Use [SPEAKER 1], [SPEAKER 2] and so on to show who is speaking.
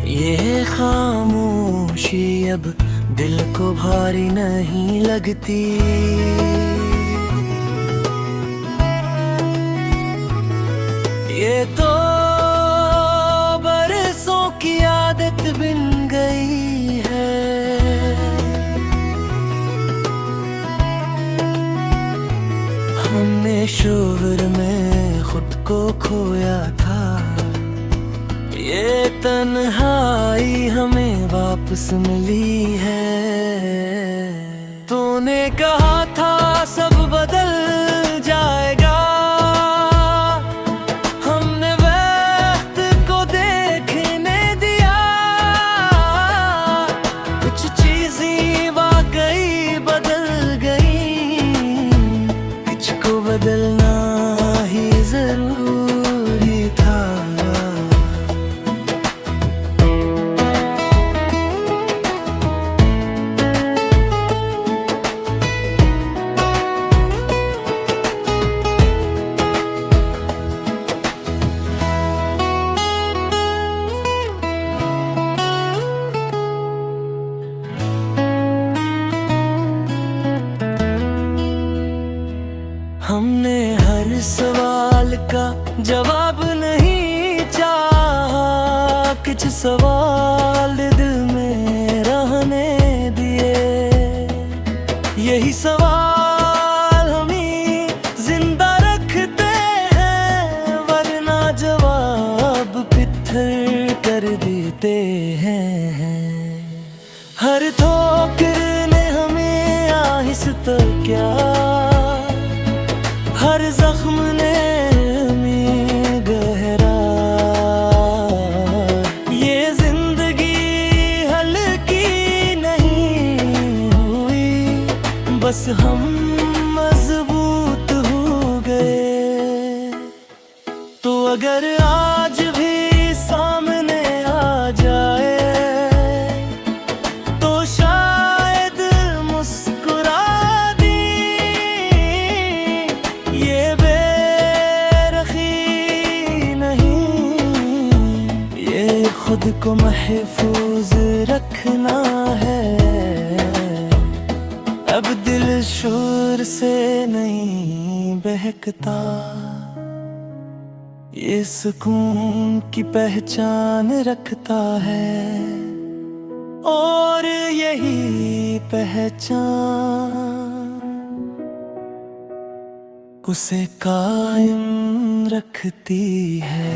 [SPEAKER 1] ये खामोशी अब दिल को भारी नहीं लगती। ये तो बरसों की आदत बन गई है। हमने शोर में खुद को खोया था, ये तन्हाई हमें वापस मिली है। तूने कहा था सब बदल जाएगा, हमने वक्त को देखने दिया। कुछ चीजें वाकई बदल गई, कुछ को बदलना ही जरूरी था। हमने हर सवाल का जवाब नहीं चाहा, कुछ सवाल दिल में रहने दिए। यही सवाल हमें जिंदा रखते हैं, वरना जवाब पत्थर कर देते हैं। हर ठोकर ने हमें आहिस्ता क्या, हर जख्म ने हमें गहरा। ये जिंदगी हल्की नहीं हुई, बस हम मजबूत हो गए। तो अगर आज भी सामने आ जाए तो शायद मुस्कुरा दी। ये बेरखी नहीं, ये खुद को महफूज रखना है। अब दिल शोर से नहीं बहकता, ये सुकून की पहचान रखता है। और यही पहचान उसे कायम रखती है।